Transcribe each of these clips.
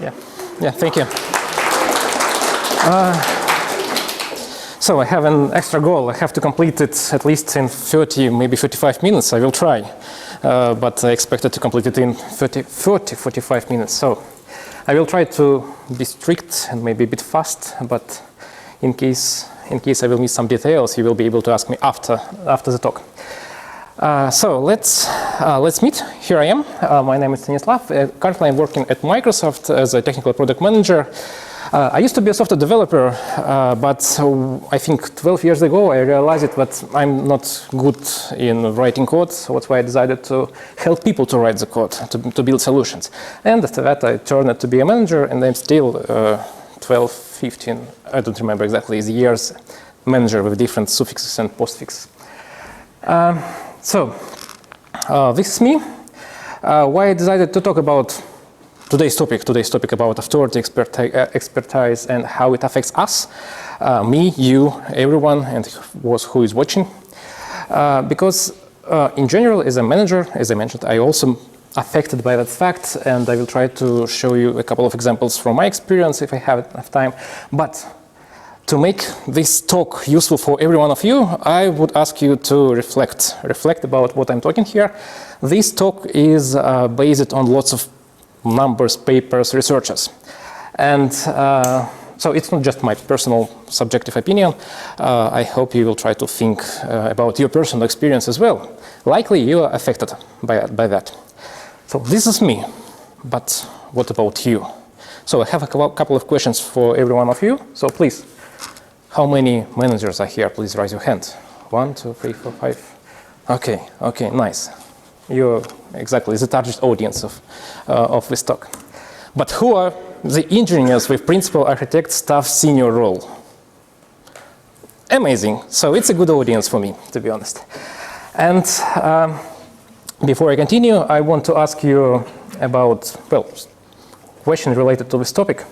Yeah, thank you. So I have an extra goal. I have to complete it at least in 30, maybe 35 minutes. I will try. But I expected to complete it in 45 minutes. So I will try to be strict and maybe a bit fast, but in case I will miss some details, you will be able to ask me after the talk. So let's meet. Here I am. My name is Stanislav. Currently I'm working at Microsoft as a technical product manager. I used to be a software developer, but I think 12 years ago I realized that I'm not good in writing code, so that's why I decided to help people to write the code, to build solutions. And after that I turned to be a manager, and I'm still 12, 15, I don't remember exactly the years, manager with different suffixes and postfixes. So this is me. Why I decided to talk about today's topic about authority, expertise, and how it affects us, me, you, everyone, and who is watching. Because in general, as a manager, as I mentioned, I also affected by that fact, and I will try to show you a couple of examples from my experience if I have enough time. But to make this talk useful for every one of you, I would ask you to reflect about what I'm talking here. This talk is based on lots of numbers, papers, researches. And so it's not just my personal subjective opinion. I hope you will try to think about your personal experience as well. Likely you are affected by that. So this is me, but what about you? So I have a couple of questions for every one of you. So please, how many managers are here? Please raise your hand. 1, 2, 3, 4, 5. Okay, nice. You're exactly the target audience of this talk. But who are the engineers with principal, architect, staff, senior role? Amazing. So it's a good audience for me, to be honest. And before I continue, I want to ask you about, well, question related to this topic.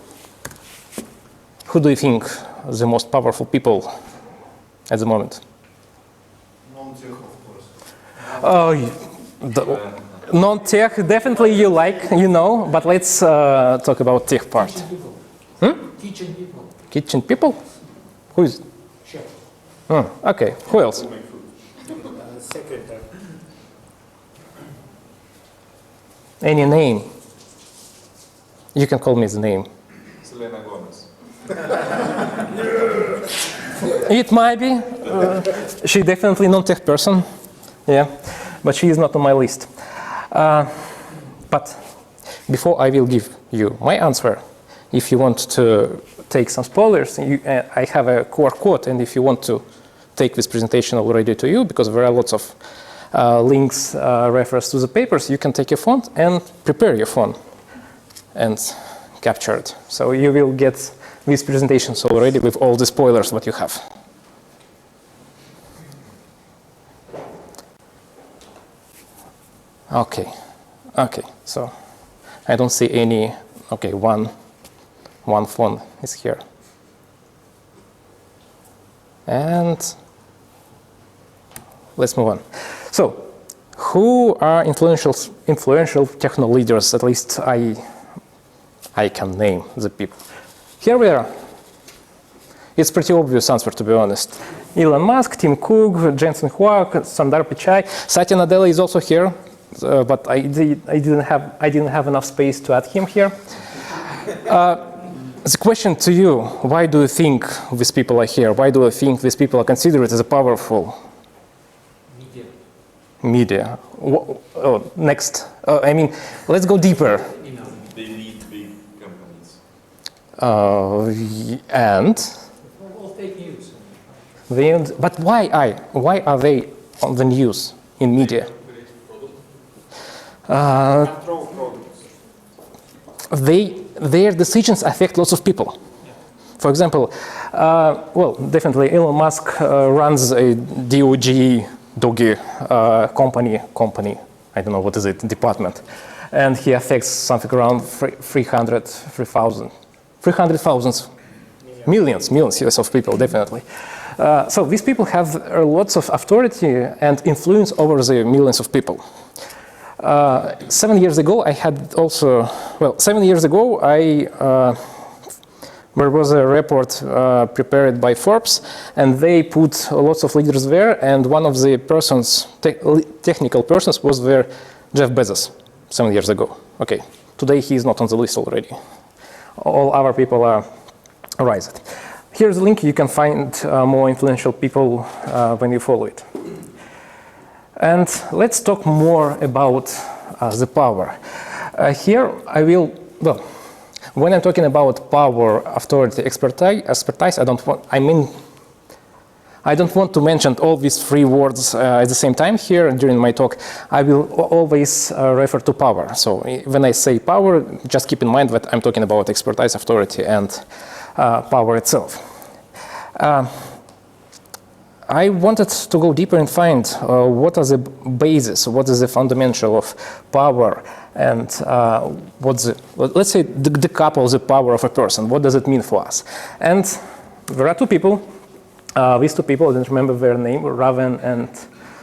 Who do you think the most powerful people at the moment? Non-tech, of course. Oh, non-tech, definitely you like, you know, but let's talk about tech part. Kitchen people. Kitchen people. Kitchen people? Who is? Chef. Okay, who else? Secretary. Any name? You can call me the name. Selena Gomez. It might be. She's definitely non-tech person. Yeah, but she is not on my list. But before I will give you my answer, if you want to take some spoilers, I have a core quote, and if you want to take this presentation already to you, because there are lots of links, reference to the papers, you can take your phone and prepare your phone and capture it. So you will get these presentations already with all the spoilers that you have. Okay, so I don't see any, okay, one phone is here. And let's move on. So, who are influential techno leaders? At least I can name the people. Here we are. It's pretty obvious answer, to be honest. Elon Musk, Tim Cook, Jensen Huang, Sundar Pichai, Satya Nadella is also here, but I didn't have enough space to add him here. The question to you: why do you think these people are here? Why do you think these people are considered as powerful? Media. Next. I mean, let's go deeper. They lead big companies. And? All fake news. But why are they on the news in media? Their decisions affect lots of people. For example, well, definitely Elon Musk runs a DOD company, I don't know what is it, department, and he affects something around 300,000 millions of people, definitely. So these people have lots of authority and influence over the millions of people. 7 years ago, I had also, well, 7 years ago, there was a report prepared by Forbes, and they put lots of leaders there, and one of the persons, technical persons, was there, Jeff Bezos, 7 years ago. Okay, today he is not on the list already. All other people are raised. Here's a link. You can find more influential people when you follow it. And let's talk more about the power. Here I will, well, when I'm talking about power, authority, expertise, I don't want to mention all these three words at the same time here during my talk. I will always refer to power. So when I say power, just keep in mind that I'm talking about expertise, authority, and power itself. I wanted to go deeper and find what are the basis, what is the fundamental of power, and what's the, let's say, the couple, the power of a person. What does it mean for us? And there are two people, these two people, I don't remember their name, Raven and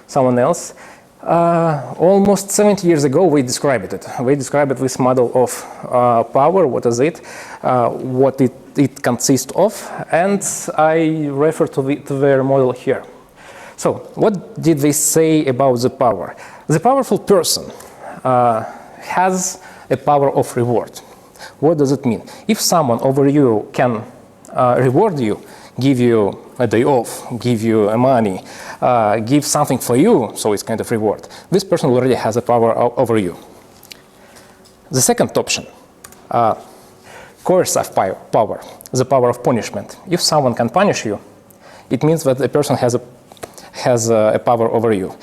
someone else. Almost 70 years ago, we described it. We described this model of power, what is it, what it consists of, and I refer to their model here. So what did they say about the power? The powerful person has a power of reward. What does it mean? If someone over you can reward you, give you a day off, give you money, give something for you, so it's kind of reward, this person already has a power over you. The second option, coercive power, the power of punishment. If someone can punish you, it means that the person has a power over you.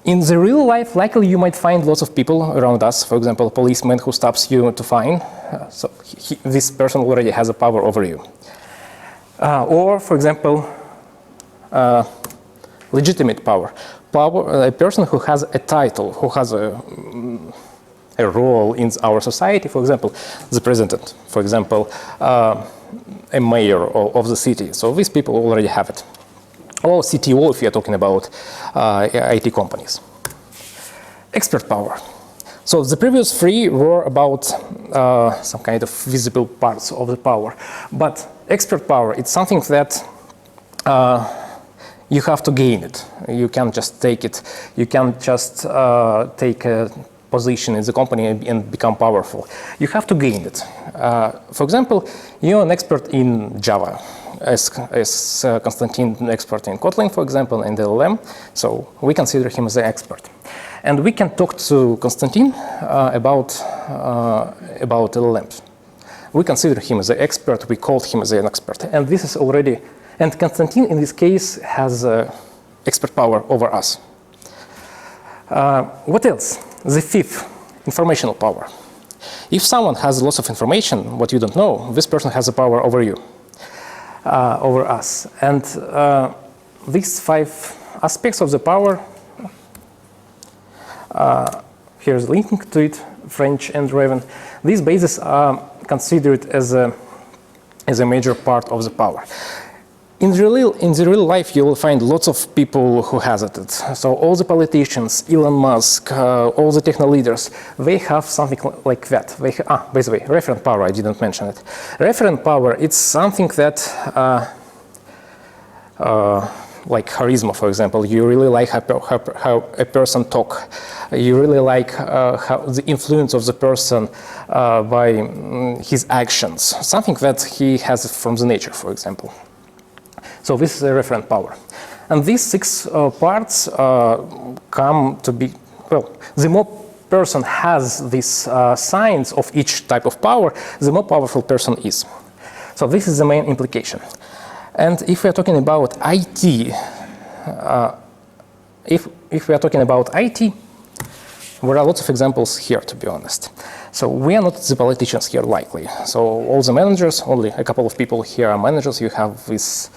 In the real life, likely you might find lots of people around us, for example, a policeman who stops you to fine, so this person already has a power over you. Or, for example, legitimate power, a person who has a title, who has a role in our society, for example, the president, for example, a mayor of the city. So these people already have it. Or CTO if you're talking about IT companies. Expert power. So the previous three were about some kind of visible parts of the power. But expert power, it's something that you have to gain it. You can't just take it. You can't just take a position in the company and become powerful. You have to gain it. For example, you're an expert in Java, as Konstantin an expert in Kotlin, for example, and LLM. So we consider him as an expert. And we can talk to Konstantin about LLMs. We consider him as an expert. We called him as an expert. And this is already, and Konstantin in this case has expert power over us. What else? The fifth, informational power. If someone has lots of information, what you don't know, this person has a power over you, over us. And these five aspects of the power, here's a link to it, French and Raven. These bases are considered as a major part of the power. In the real life, you will find lots of people who has it. So all the politicians, Elon Musk, all the techno leaders, they have something like that. They by the way, referent power, I didn't mention it. Referent power, it's something that, like charisma, for example, you really like how a person talk. You really like how the influence of the person by his actions, something that he has from the nature, for example. So this is a referent power. And these six parts come to be, well, the more person has these signs of each type of power, the more powerful person is. So this is the main implication. And if we are talking about IT, if we are talking about IT, there are lots of examples here, to be honest. So we are not the politicians here, likely. So all the managers, only a couple of people here are managers. You have this,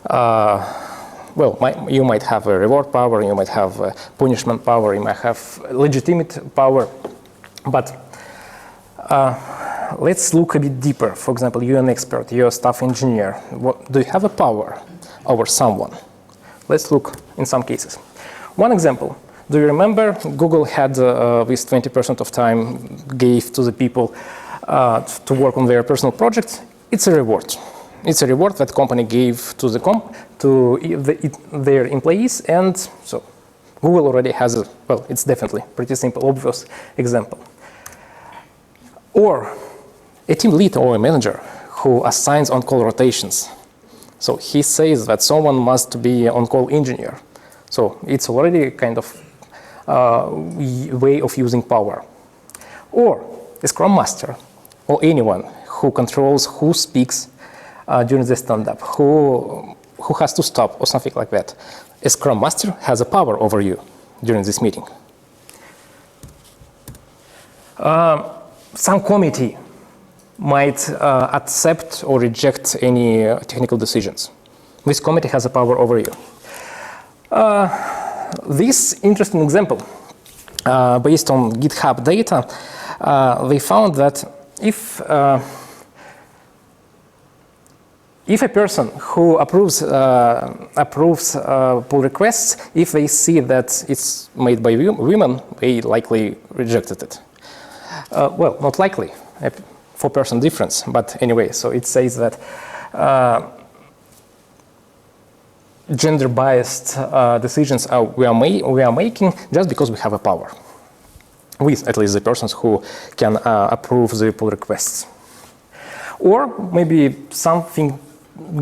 well, you might have a reward power, you might have a punishment power, you might have legitimate power. But let's look a bit deeper. For example, you're an expert, you're a staff engineer. Do you have a power over someone? Let's look in some cases. One example, Do you remember Google had this 20% of time gave to the people to work on their personal projects? It's a reward. It's a reward that company gave to their employees, and so Google already has a, well, it's definitely pretty simple, obvious example. Or a team lead or a manager who assigns on-call rotations. So he says that someone must be an on-call engineer. So it's already kind of way of using power. Or a scrum master, or anyone who controls who speaks during the stand-up, who has to stop, or something like that. A scrum master has a power over you during this meeting. Some committee might accept or reject any technical decisions. This committee has a power over you. This interesting example, based on GitHub data, they found that if a person who approves pull requests, if they see that it's made by women, they likely rejected it. Well, not likely, 4% difference, but anyway, so it says that gender-biased decisions we are making just because we have a power, with at least the persons who can approve the pull requests. Or maybe something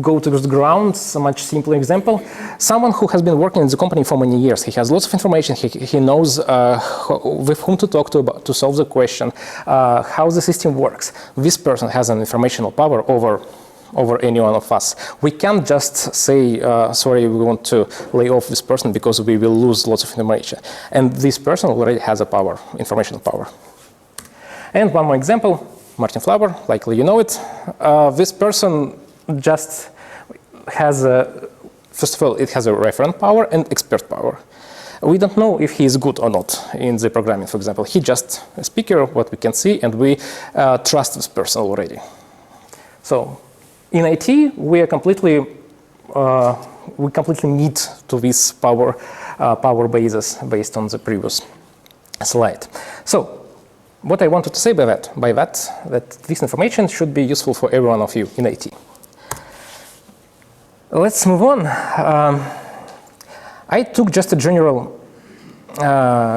go to the ground, a much simpler example. Someone who has been working in the company for many years, he has lots of information, he knows with whom to talk to solve the question, how the system works. This person has an informational power over any one of us. We can't just say, sorry, we want to lay off this person because we will lose lots of information. And this person already has a power, informational power. And one more example, Martin Flaber, likely you know it. This person just has first of all, it has a referent power and expert power. We don't know if he is good or not in the programming, for example. He's just a speaker, what we can see, and we trust this person already. So in IT, we completely need to this power basis based on the previous slide. So what I wanted to say by that this information should be useful for every one of you in IT. Let's move on. I took just a general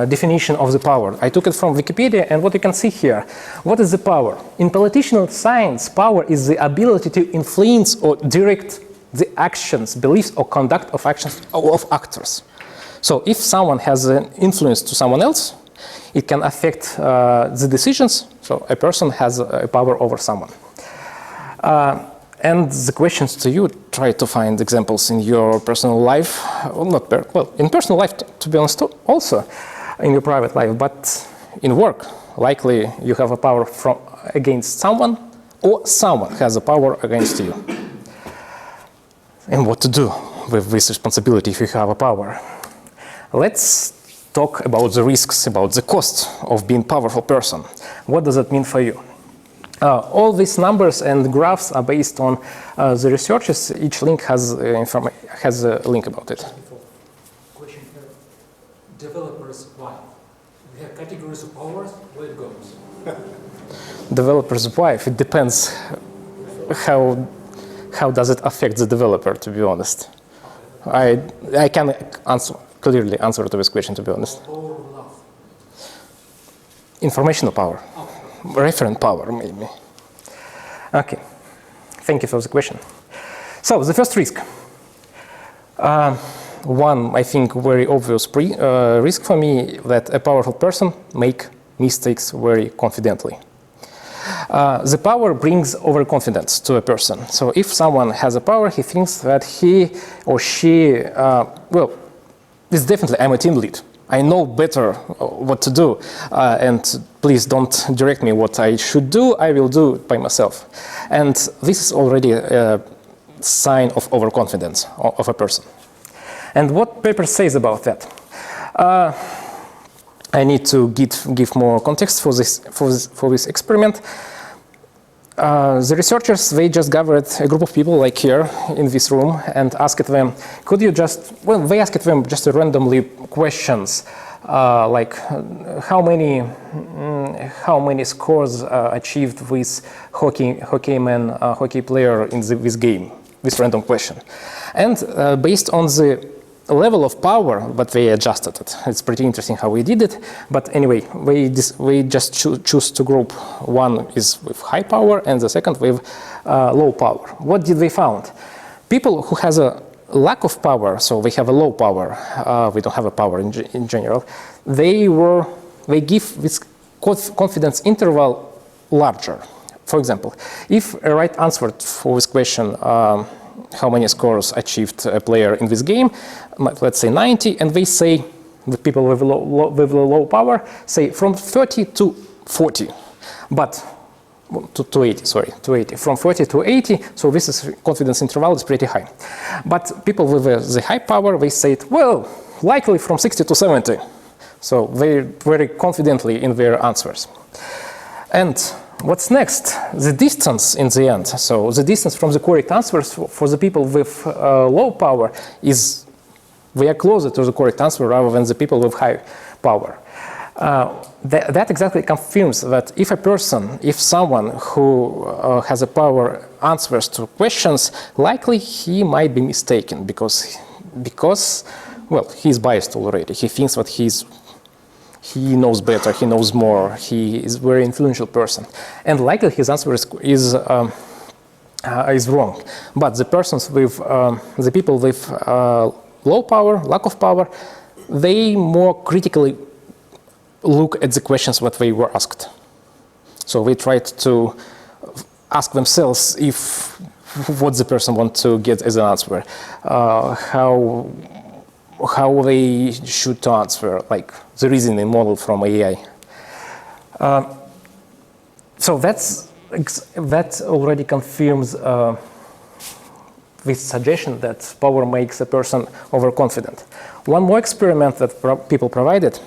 definition of the power. I took it from Wikipedia, and what you can see here, what is the power? In political science, power is the ability to influence or direct the actions, beliefs, or conduct of actions of actors. So if someone has an influence to someone else, it can affect the decisions. So a person has a power over someone. And the questions to you, try to find examples in your personal life, well, in personal life, to be honest, also in your private life, but in work, likely you have a power against someone, or someone has a power against you. And what to do with this responsibility if you have a power? Let's talk about the risks, about the cost of being a powerful person. What does that mean for you? All these numbers and graphs are based on the researchers. Each link has a link about it. Question here. Developers, why? We have categories of powers, where it goes. Developers, why? It depends how does it affect the developer, to be honest. I can clearly answer to this question, to be honest. Power of love. Informational power. Referent power, maybe. Okay, thank you for the question. So the first risk. One, I think, very obvious risk for me, that a powerful person make mistakes very confidently. The power brings overconfidence to a person. So if someone has a power, he thinks that he or she, well, it's definitely, I'm a team lead. I know better what to do, and please don't direct me what I should do. I will do it by myself. And this is already a sign of overconfidence of a person. And what paper says about that? I need to give more context for this experiment. The researchers, they just gathered a group of people like here in this room and asked them, could you just, well, they asked them just randomly questions. like how many scores achieved with hockey player in this game, this random question. And based on the level of power, but they adjusted it. It's pretty interesting how we did it. But anyway, we just choose to group. One is with high power and the second with low power. What did they found? People who has a lack of power, so they have a low power, we don't have a power in general, they give this confidence interval larger. For example, if a right answer for this question, how many scores achieved a player in this game, let's say 90, and they say, the people with low power say from 30 to 40, but to 80, sorry, to 80, from 40 to 80, so this is confidence interval is pretty high. But people with the high power, they say, well, likely from 60 to 70. So they're very confidently in their answers. And what's next? The distance in the end. So the distance from the correct answers for the people with low power is, we are closer to the correct answer rather than the people with high power. That exactly confirms that if someone who has a power answers to questions, likely he might be mistaken because well, he's biased already. He thinks that he knows better, he knows more, he is a very influential person, and likely his answer is wrong. But the persons with the people with low power, lack of power, they more critically look at the questions what they were asked. So they tried to ask themselves if what the person wants to get as an answer, how they should answer, like the reasoning model from AI. So that already confirms this suggestion that power makes a person overconfident. One more experiment that people provided.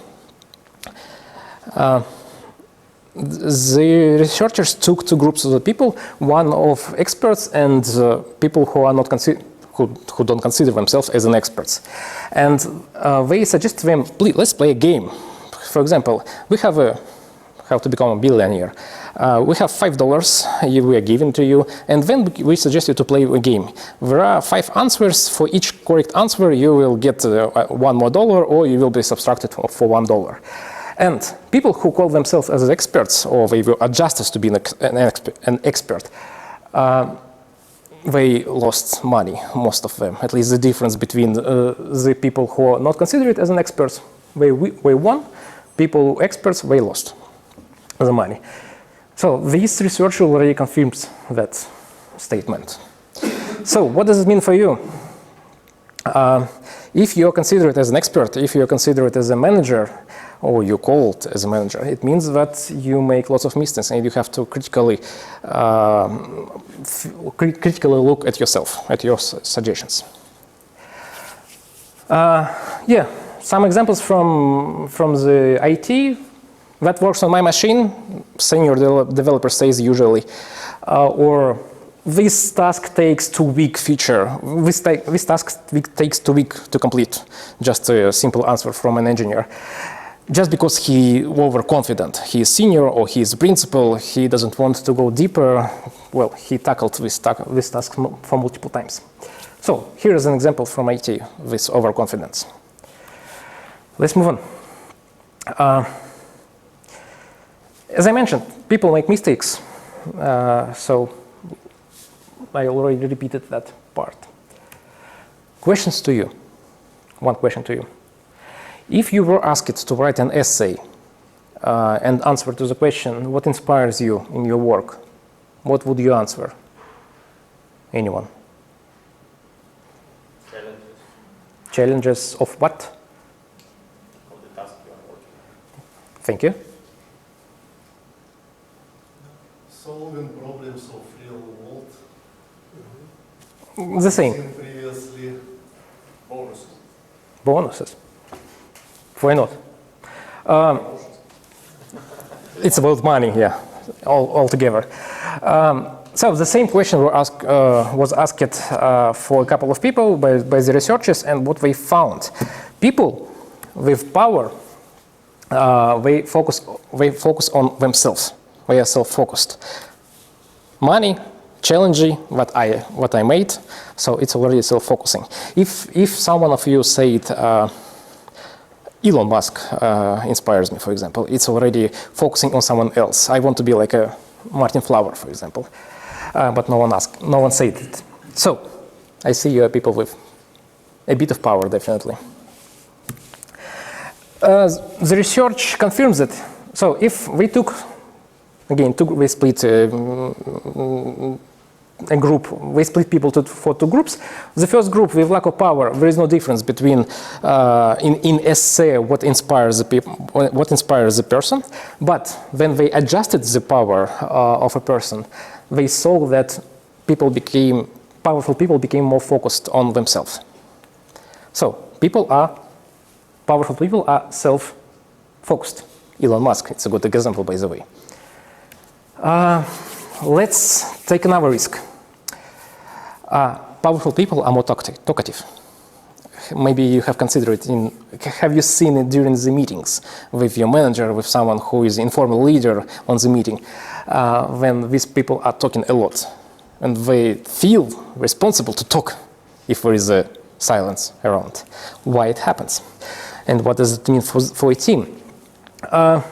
The researchers took two groups of the people, one of experts and people who are not who don't consider themselves as an experts. And they suggested them, please, let's play a game. For example, we have how to become a billionaire. We have $5 we are giving to you, and then we suggest you to play a game. There are 5 answers. For each correct answer, you will get $1 more, or you will be subtracted for $1. And people who call themselves as experts, or they will adjust us to be an expert, they lost money, most of them. At least the difference between the people who are not considered as an experts, they won. People who experts, they lost the money. So this research already confirms that statement. So what does it mean for you? If you are considered as an expert, if you are considered as a manager, or you're called as a manager, it means that you make lots of mistakes and you have to critically look at yourself, at your suggestions. Yeah, some examples from the IT that works on my machine, senior developer says usually, or this task takes 2 weeks feature. This task takes 2 weeks to complete. Just a simple answer from an engineer. Just because he overconfident, he is senior or he is principal, he doesn't want to go deeper. Well, he tackled this task for multiple times. So here is an example from IT with overconfidence. Let's move on. As I mentioned, people make mistakes. So I already repeated that part. Questions to you. One question to you. If you were asked to write an essay and answer to the question, what inspires you in your work? What would you answer? Anyone? Challenges. Challenges of what? Of the task you are working on. Thank you. Solving problems of real world. The same. Seen previously. Bonuses. Bonuses. Why not? It's about money, yeah, all together. So the same question was asked for a couple of people by the researchers, and what they found. People with power, they focus on themselves. They are self-focused. Money, challenging what I made, so it's already self-focusing. If someone of you said Elon Musk inspires me, for example, it's already focusing on someone else. I want to be like a Martin Flower, for example, but no one said it. So I see you are people with a bit of power, definitely. The research confirms it. So if we took, again, we split a group, we split people for two groups. The first group with lack of power, there is no difference between in essay what inspires the people, what inspires the person. But when they adjusted the power of a person, they saw that powerful people became more focused on themselves. So powerful people are self-focused. Elon Musk, it's a good example, by the way. Let's take another risk. Powerful people are more talkative. Maybe you have considered it have you seen it during the meetings with your manager, with someone who is informal leader on the meeting, when these people are talking a lot and they feel responsible to talk if there is a silence around. Why it happens? And what does it mean for a team? I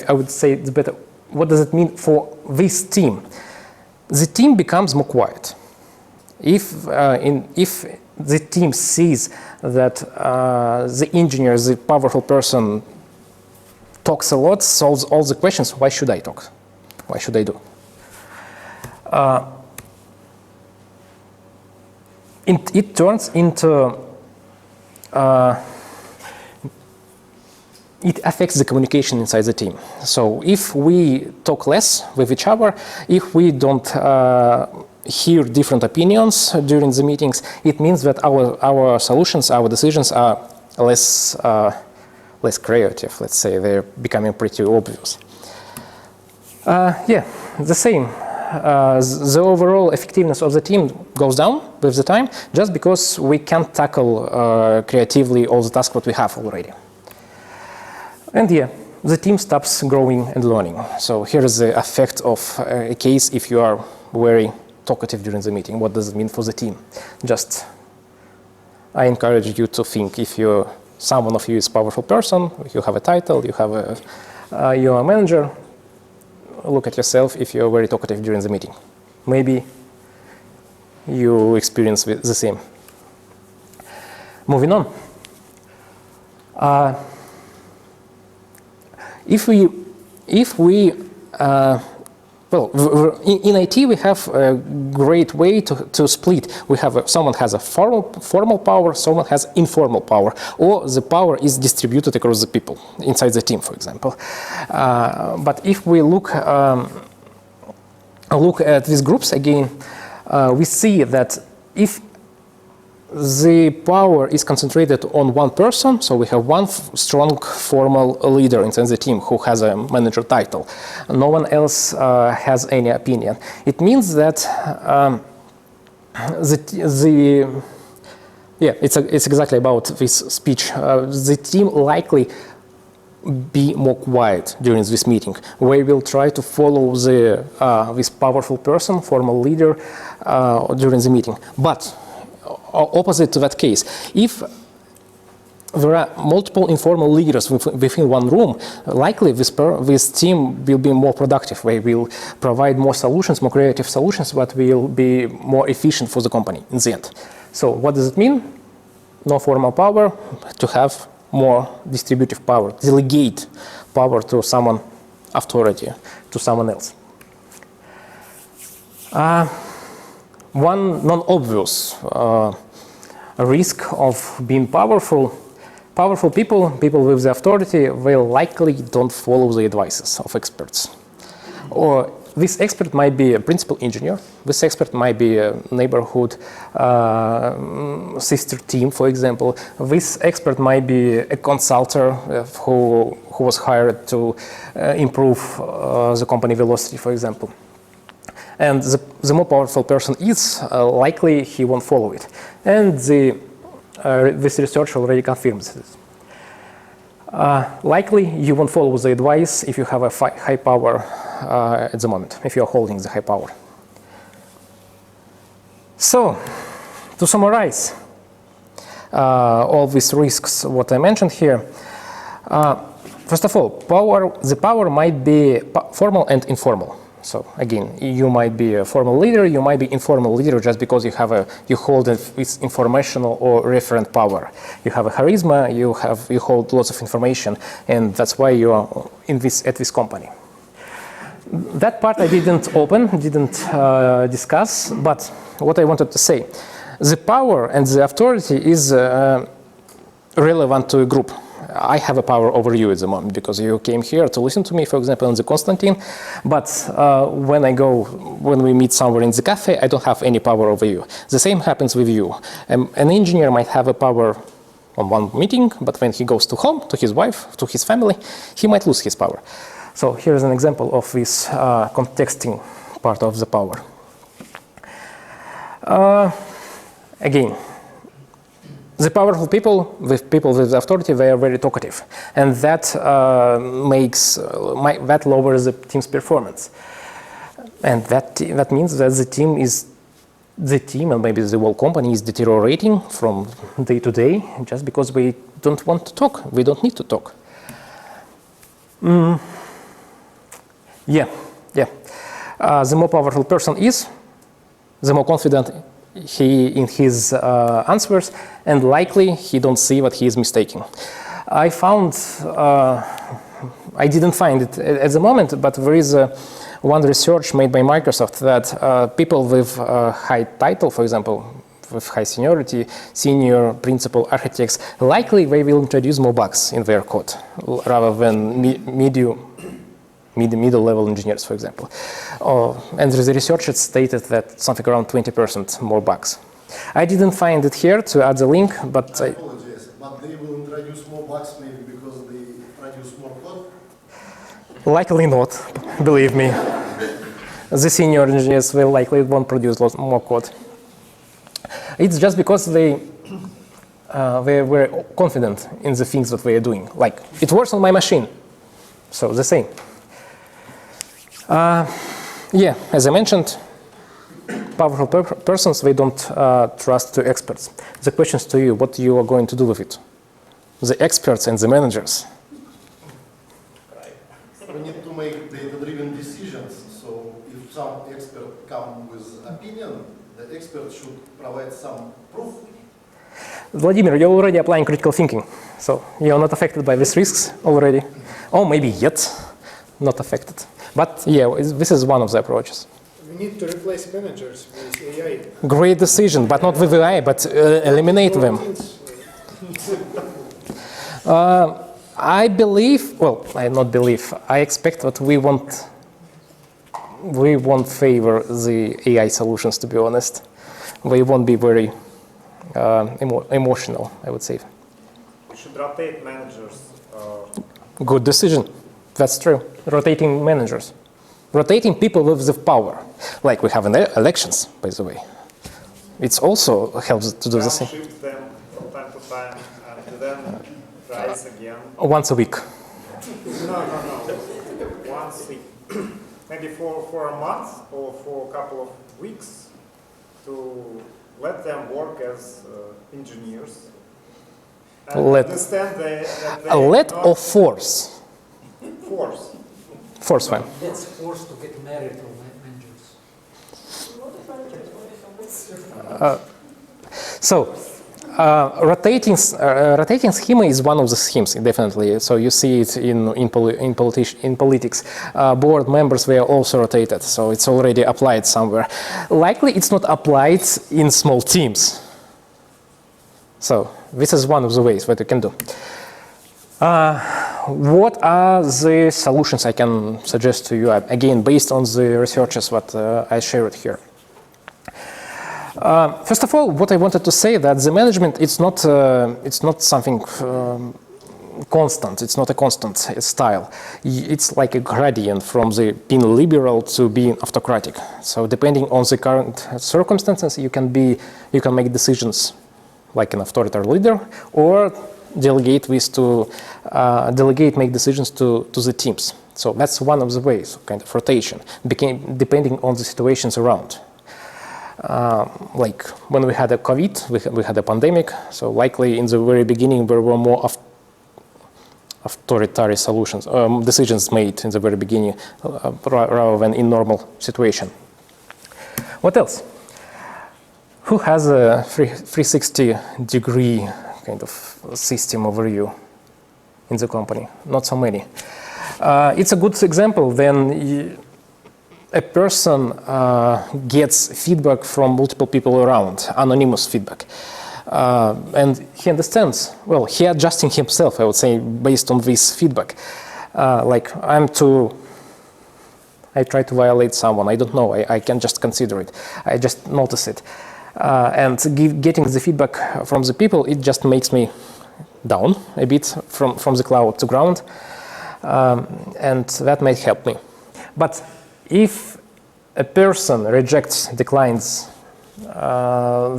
would say it's better. What does it mean for this team? The team becomes more quiet. If the team sees that the engineer, the powerful person, talks a lot, solves all the questions, why should I talk? Why should I do? It turns into it affects the communication inside the team. So if we talk less with each other, if we don't hear different opinions during the meetings, it means that our solutions, our decisions are less creative, let's say. They're becoming pretty obvious. Yeah, the same. The overall effectiveness of the team goes down with the time just because we can't tackle creatively all the tasks that we have already. And yeah, the team stops growing and learning. So here is the effect of a case if you are very talkative during the meeting. What does it mean for the team? Just, I encourage you to think if someone of you is a powerful person, you have a title, you're a manager, look at yourself if you're very talkative during the meeting. Maybe you experience the same. Moving on. If we well, in IT we have a great way to split. We have someone has a formal power, someone has informal power, or the power is distributed across the people inside the team, for example. But if we look at these groups again, we see that if the power is concentrated on one person, so we have one strong formal leader inside the team who has a manager title. No one else has any opinion. It means that it's exactly about this speech. The team likely be more quiet during this meeting. We will try to follow this powerful person, formal leader, during the meeting. But opposite to that case, if there are multiple informal leaders within one room, likely this team will be more productive. They will provide more solutions, more creative solutions, but will be more efficient for the company in the end. So what does it mean? No formal power, to have more distributive power, delegate power to someone, authority to someone else. One non-obvious risk of being powerful people with the authority, they likely don't follow the advices of experts. Or this expert might be a principal engineer, this expert might be a neighborhood sister team, for example. This expert might be a consultant who was hired to improve the company velocity, for example. And the more powerful person is, likely he won't follow it. And this research already confirms this. Likely you won't follow the advice if you have a high power at the moment, if you're holding the high power. So, to summarize all these risks, what I mentioned here, first of all, the power might be formal and informal. So again, you might be a formal leader, you might be informal leader just because you hold this informational or referent power. You have a charisma, you hold lots of information, and that's why you are at this company. That part I didn't discuss, but what I wanted to say, the power and the authority is relevant to a group. I have a power over you at the moment because you came here to listen to me, for example, in the Constantine. But when we meet somewhere in the cafe, I don't have any power over you. The same happens with you. An engineer might have a power on one meeting, but when he goes to home, to his wife, to his family, he might lose his power. So here's an example of this contexting part of the power. Again, the powerful people with authority, they are very talkative, and that that lowers the team's performance, and that means that the team and maybe the whole company is deteriorating from day to day just because we don't want to talk. We don't need to talk. The more powerful person is, the more confident he in his answers, and likely he don't see what he is mistaking. I didn't find it at the moment, but there is one research made by Microsoft that people with high title, for example, with high seniority, senior, principal, architects, likely they will introduce more bugs in their code rather than middle level engineers, for example. And the research stated that something around 20% more bugs. I didn't find it here to add the link, but I apologize, but they will introduce more bugs maybe because they produce more code? Likely not, believe me. The senior engineers will likely won't produce lots more code. It's just because they were confident in the things that they are doing. Like, it works on my machine, so the same. As I mentioned, powerful persons, they don't trust to experts. The question is to you, what you are going to do with it? The experts and the managers. We need to make data-driven decisions. So if some expert comes with opinion, the expert should provide some proof. Vladimir, you're already applying critical thinking, so you're not affected by these risks already. Or maybe yet not affected. But yeah, this is one of the approaches. We need to replace managers with AI. Great decision, but not with AI, but eliminate them. I believe, well, I not believe, I expect that we won't favor the AI solutions, to be honest. We won't be very emotional, I would say. We should rotate managers. Good decision. That's true. Rotating managers. Rotating people with the power. Like we have in elections, by the way. It also helps to do the same. Shift them from time to time and then rise again. Once a week. No. Once a week. Maybe for a month or for a couple of weeks to let them work as engineers. And understand that they let or force? Force. Force them. Let's force to get married to managers. Rotating schema is one of the schemes, definitely. So you see it in politics. Board members were also rotated, so it's already applied somewhere. Likely it's not applied in small teams. So this is one of the ways that you can do. What are the solutions I can suggest to you? Again, based on the researches that I shared here. First of all, what I wanted to say that the management it's not something constant. It's not a constant style. It's like a gradient from the being liberal to being autocratic. So depending on the current circumstances, you can make decisions like an authoritarian leader or delegate make decisions to the teams. So that's one of the ways, kind of rotation, depending on the situations around. Like when we had a COVID, we had a pandemic, so likely in the very beginning there were more authoritarian decisions made in the very beginning rather than in normal situation. What else? Who has a 360-degree kind of system overview in the company? Not so many. It's a good example when a person gets feedback from multiple people around, anonymous feedback. And he understands, well, he adjusting himself, I would say, based on this feedback. Like, I try to violate someone, I don't know, I can just consider it, I just notice it. And getting the feedback from the people, it just makes me down a bit from the cloud to ground. And that may help me. But if a person declines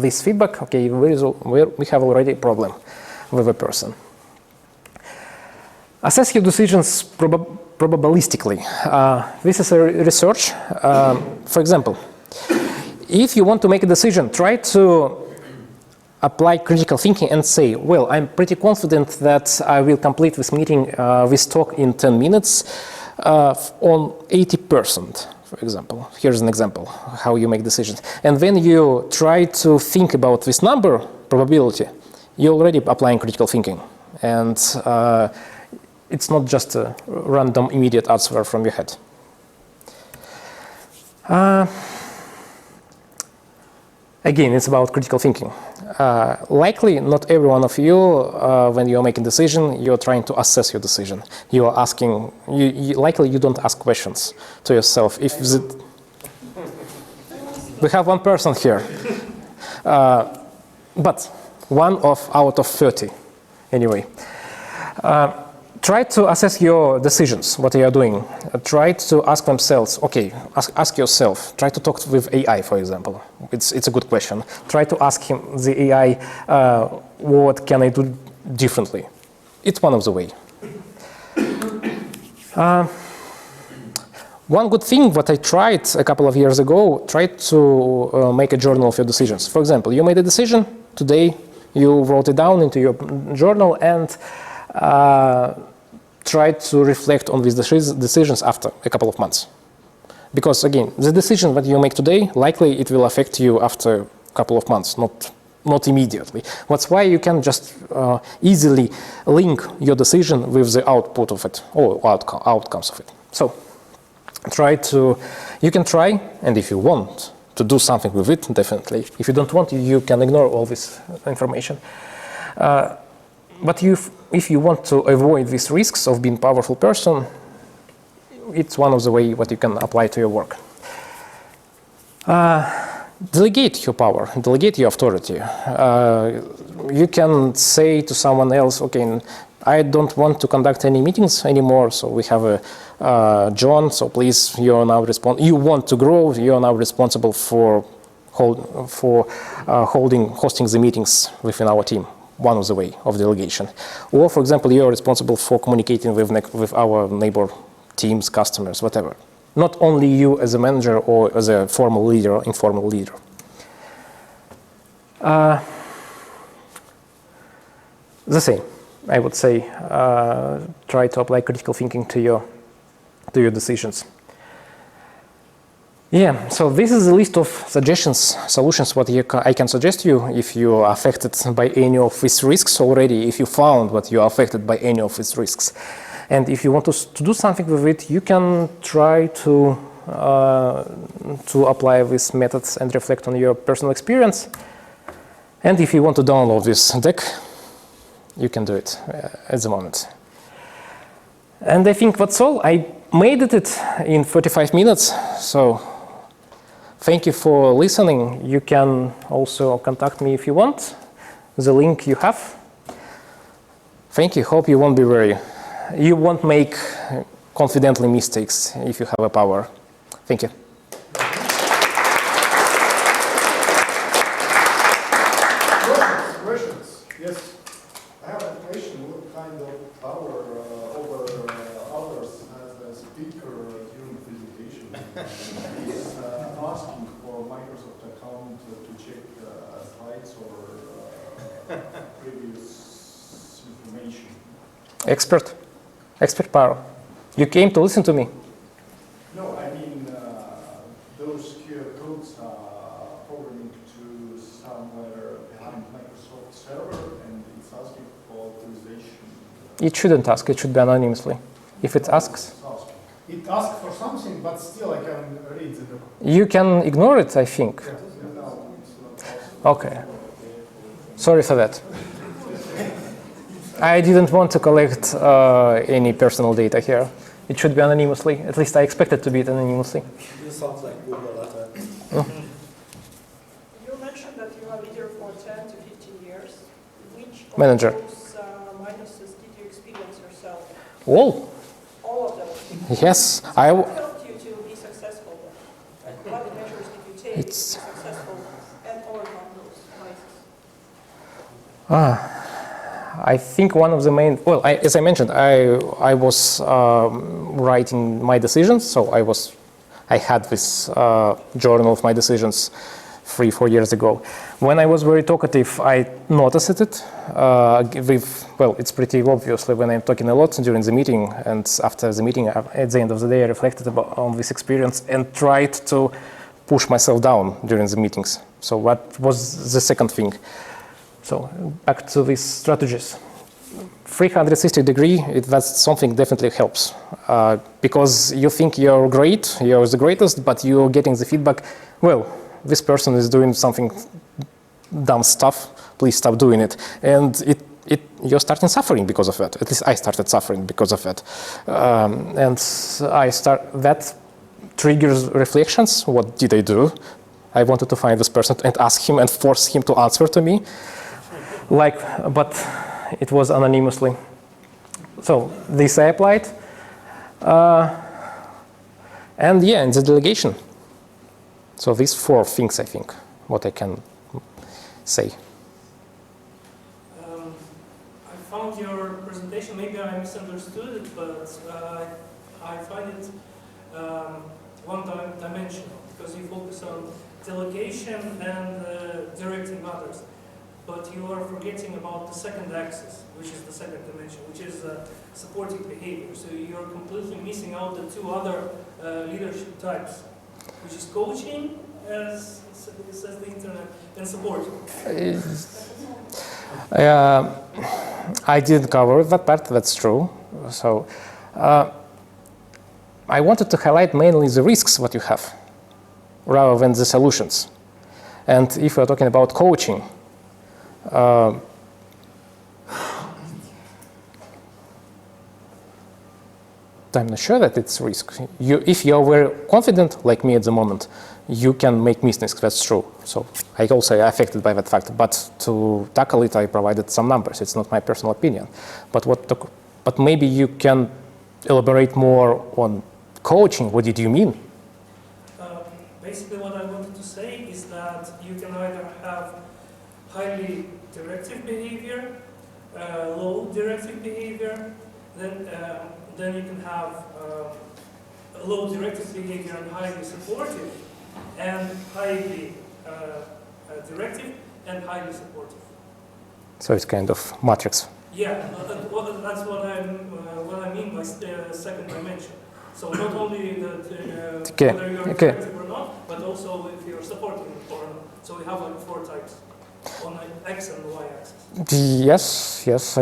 this feedback, okay, we have already a problem with a person. Assess your decisions probabilistically. This is a research. For example, if you want to make a decision, try to apply critical thinking and say, well, I'm pretty confident that I will complete this meeting, this talk in 10 minutes on 80%, for example. Here's an example, how you make decisions. And when you try to think about this number, probability, you're already applying critical thinking. And it's not just a random immediate answer from your head. Again, it's about critical thinking. Likely, not every one of you, when you're making a decision, you're trying to assess your decision. You are asking, likely you don't ask questions to yourself. We have one person here, but one out of 30, anyway. Try to assess your decisions, what you are doing. Try to ask themselves, okay, ask yourself. Try to talk with AI, for example. It's a good question. Try to ask the AI, what can I do differently? It's one of the ways. One good thing what I tried a couple of years ago, tried to make a journal of your decisions. For example, you made a decision today, you wrote it down into your journal and try to reflect on these decisions after a couple of months. Because again, the decision that you make today, likely it will affect you after a couple of months, not immediately. That's why you can just easily link your decision with the output of it, or outcomes of it. So you can try, and if you want to do something with it, definitely. If you don't want, you can ignore all this information. But if you want to avoid these risks of being a powerful person, it's one of the ways what you can apply to your work. Delegate your power, delegate your authority. You can say to someone else, okay, I don't want to conduct any meetings anymore, so we have a John, so please, you want to grow, you are now responsible for hosting the meetings within our team. One of the way of delegation. Or, for example, you are responsible for communicating with our neighbor teams, customers, whatever. Not only you as a manager or as a formal leader or informal leader. The same, I would say, try to apply critical thinking to your decisions. Yeah, so this is a list of suggestions, solutions, what I can suggest you if you are affected by any of these risks already, if you found that you are affected by any of these risks. And if you want to do something with it, you can try to apply these methods and reflect on your personal experience. And if you want to download this deck, you can do it at the moment. And I think that's all. I made it in 45 minutes, so thank you for listening. You can also contact me if you want. The link you have. Thank you. Hope you won't make confidently mistakes if you have a power. Thank you. Questions? Yes. I have a question. previous information? Expert power. You came to listen to me. No, I mean those QR codes are forwarding to somewhere behind Microsoft server, and it's asking for authorization. It shouldn't ask. It should be anonymously. If it asks, It asks for something, but still I can read the document. you can ignore it, I think. No, it's not possible. Okay. Sorry for that. I didn't want to collect any personal data here. It should be anonymously. At least I expect it to be anonymously. This sounds like Google letter. You mentioned that you are leader for 10 to 15 years. Which Manager. of those minuses did you experience yourself? All? All of them. Yes. What helped you to be successful? What measures did you take to be successful and overcome those vices? I think one of the main, well, as I mentioned, I was writing my decisions, so I had this journal of my decisions 3-4 years ago. When I was very talkative, I noticed it. Well, it's pretty obviously when I'm talking a lot during the meeting, and after the meeting, at the end of the day, I reflected on this experience and tried to push myself down during the meetings. So what was the second thing? So back to these strategies. 360-degree, that's something definitely helps. Because you think you're great, you're the greatest, but you're getting the feedback, well, this person is doing something dumb stuff, please stop doing it. And you're starting suffering because of that. At least I started suffering because of it. That triggers reflections. What did I do? I wanted to find this person and ask him and force him to answer to me. But it was anonymously. So this I applied. And yeah, in the delegation. So these 4 things, I think, what I can say. I found your presentation, maybe I misunderstood it, but I find it one-dimensional because you focus on delegation and directing others. But you are forgetting about the second axis, which is the second dimension, which is supporting behavior. So you are completely missing out the 2 other leadership types, which is coaching, as says the internet, and supporting. I didn't cover that part, that's true. So I wanted to highlight mainly the risks what you have, rather than the solutions. And if we're talking about coaching, I'm not sure that it's risk. If you're very confident, like me at the moment, you can make mistakes, that's true. So I also am affected by that fact. But to tackle it, I provided some numbers. It's not my personal opinion. But maybe you can elaborate more on coaching. What did you mean? Basically, what I wanted to say is that you can either have highly directive behavior, low directive behavior, then you can have low directive behavior and highly supportive, and highly directive and highly supportive. So it's kind of matrix. Yeah, that's what I mean by second dimension. So not only that whether you're directive or not, but also if you're supporting or not. So we have like 4 types on the X and the Y axis. Yes.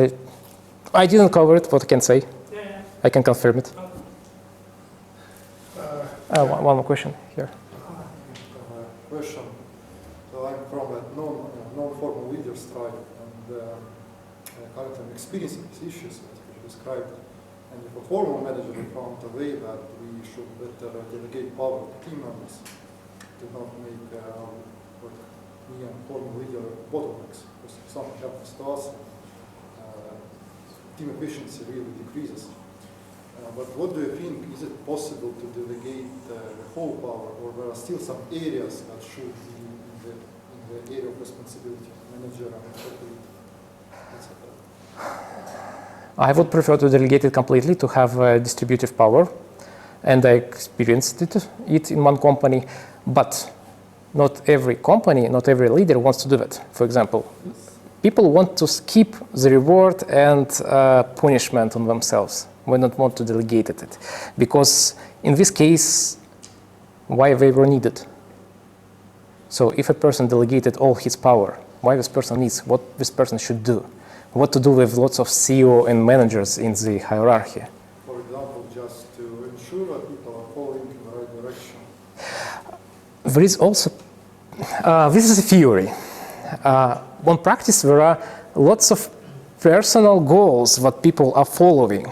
I didn't cover it, but I can say. Yeah. I can confirm it. Okay. One more question here. Question. So I'm from a non-formal leaders tribe, and currently I'm experiencing these issues that you described. And if a formal manager found a way that we should better delegate power to team members to not make what me and formal leader bottlenecks. Because if something happens to us, team efficiency really decreases. But what do you think? Is it possible to delegate the whole power, or there are still some areas that should be in the area of responsibility, manager and corporate, etc.? I would prefer to delegate it completely, to have distributive power, and I experienced it in one company, but not every company, not every leader wants to do that. For example, People want to keep the reward and punishment on themselves. We don't want to delegate it. Because in this case, why they were needed? So if a person delegated all his power, why this person needs, what this person should do, what to do with lots of CEO and managers in the hierarchy. For example, just to ensure that people are following in the right direction. There is also, this is a theory. On practice, there are lots of personal goals that people are following.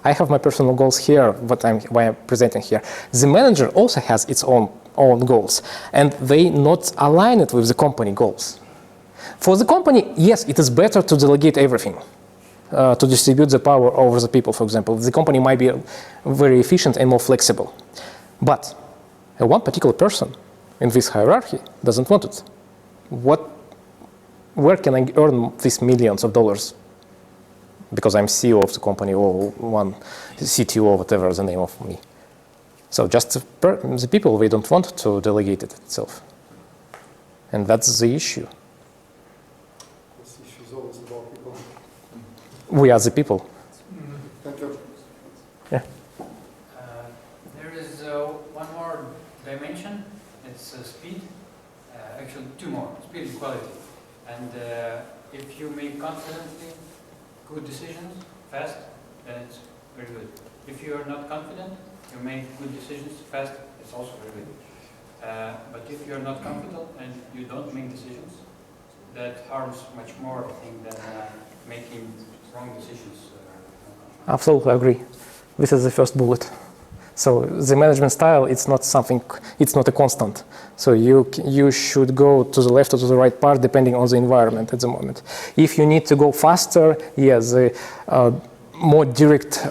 I have my personal goals here, what I'm presenting here. The manager also has its own goals, and they not align it with the company goals. For the company, yes, it is better to delegate everything, to distribute the power over the people, for example. The company might be very efficient and more flexible. But one particular person in this hierarchy doesn't want it. Where can I earn these millions of dollars? Because I'm CEO of the company or one CTO or whatever the name of me. So just the people, they don't want to delegate it itself. And that's the issue. This issue is always about people. We are the people. Thank you. Yeah. There is one more dimension. It's speed. Actually, two more. Speed and quality. And if you make confidently good decisions fast, then it's very good. If you are not confident, you make good decisions fast, it's also very good. But if you're not confident and you don't make decisions, that harms much more, I think, than making wrong decisions. Absolutely agree. This is the first bullet. So the management style, it's not something, it's not a constant. So you should go to the left or to the right part depending on the environment at the moment. If you need to go faster, yes, the more direct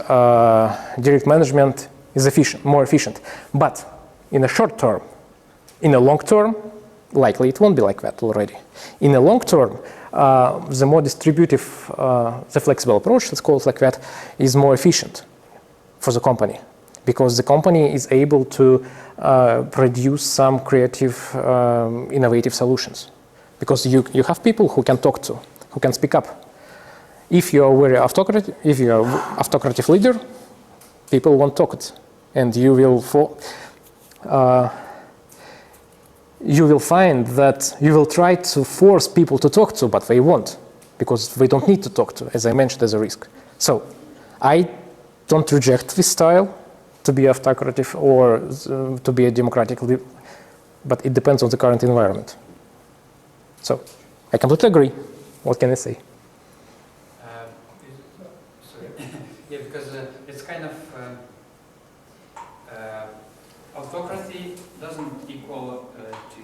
management is more efficient. But in the short term, in the long term, likely it won't be like that already. In the long term, the more distributive, the flexible approach, let's call it like that, is more efficient for the company. Because the company is able to produce some creative, innovative solutions. Because you have people who can talk to, who can speak up. If you are very autocratic leader, people won't talk it, and you will find that you will try to force people to talk to, but they won't, because they don't need to talk to, as I mentioned, as a risk. So I don't reject this style to be autocratic or to be a democratic leader, but it depends on the current environment. So I completely agree. What can I say? Yeah, because it's kind of autocracy doesn't equal to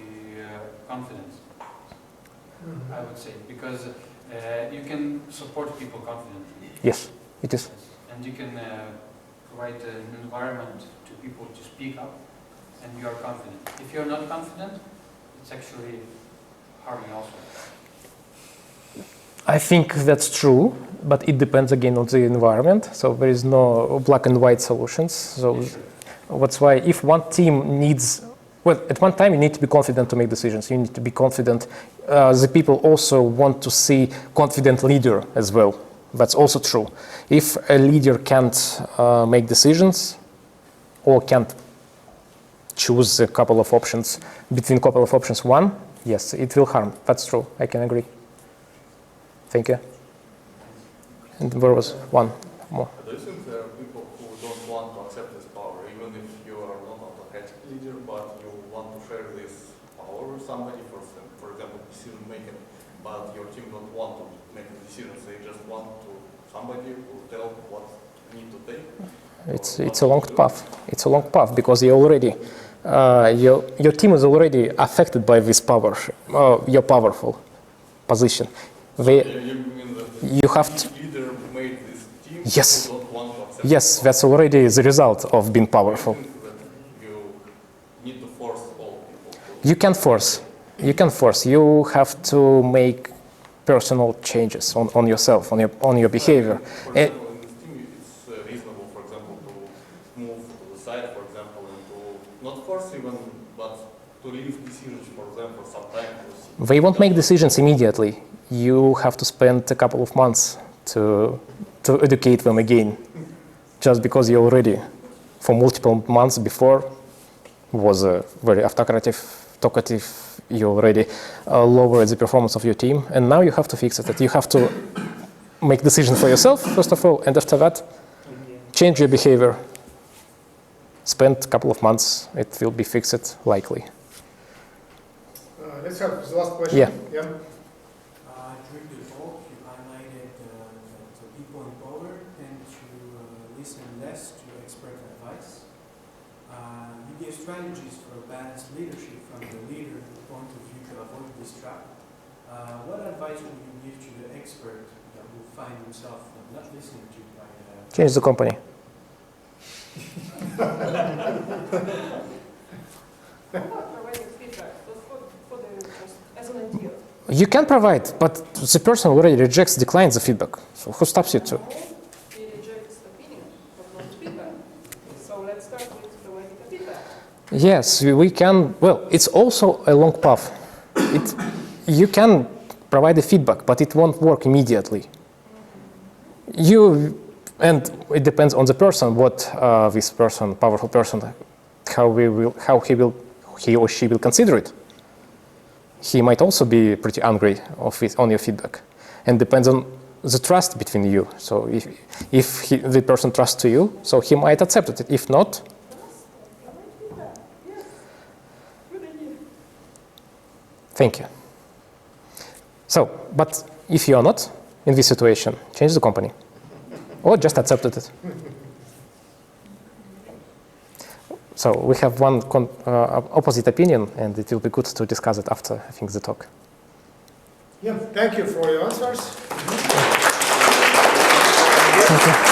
confidence, I would say, because you can support people confidently. Yes, it is. And you can provide an environment to people to speak up, and you are confident. If you're not confident, it's actually harming also. I think that's true, but it depends again on the environment. So there is no black and white solutions. So that's why if one team needs, well, at one time you need to be confident to make decisions. You need to be confident. The people also want to see confident leader as well. That's also true. If a leader can't make decisions or can't choose a couple of options, between a couple of options, one, yes, it will harm. That's true. I can agree. Thank you. And there was one more. Do you think there are people who don't want to accept this power, even if you are not an autocratic leader, but you want to share this power with somebody, for example, decision making, but your team don't want to make the decisions, they just want to somebody who tell what you need to take? It's a long path. It's a long path because you already your team is already affected by this power, your powerful position. You mean that you have to. Leader made this team Yes. who don't want to accept Yes, that's already the result of being powerful. You need to force all people to You can force. You can force. You have to make personal changes on yourself, on your behavior. For example, in this team, it's reasonable, for example, to move to the side, for example, and to not force even, but to leave decisions for them for some time. They won't make decisions immediately. you have to spend a couple of months to educate them again, just because you already, for multiple months before, was very talkative, you already lowered the performance of your team, and now you have to fix it. You have to make decision for yourself, first of all, and after that, change your behavior. Spend a couple of months, it will be fixed, likely. Let's have the last question. Yeah. During the talk, you highlighted that people in power tend to listen less to expert advice. You gave strategies for balanced leadership from the leader point of view to avoid this trap. What advice would you give to the expert that will find himself not listening to by Change the company. Providing feedback as an idea. You can provide, but the person already rejects, declines the feedback. So who stops you to? He rejects opinion, but not feedback. So let's start with providing the feedback. Yes, we can. Well, it's also a long path. You can provide the feedback, but it won't work immediately. And it depends on the person, what this person, powerful person, how he or she will consider it. He might also be pretty angry on your feedback, and depends on the trust between you. So if the person trusts to you, so he might accept it. If not, thank you. So, but if you are not in this situation, change the company, or just accept it. So we have one opposite opinion, and it will be good to discuss it after, I think, the talk. Yeah, thank you for your answers. Thank you.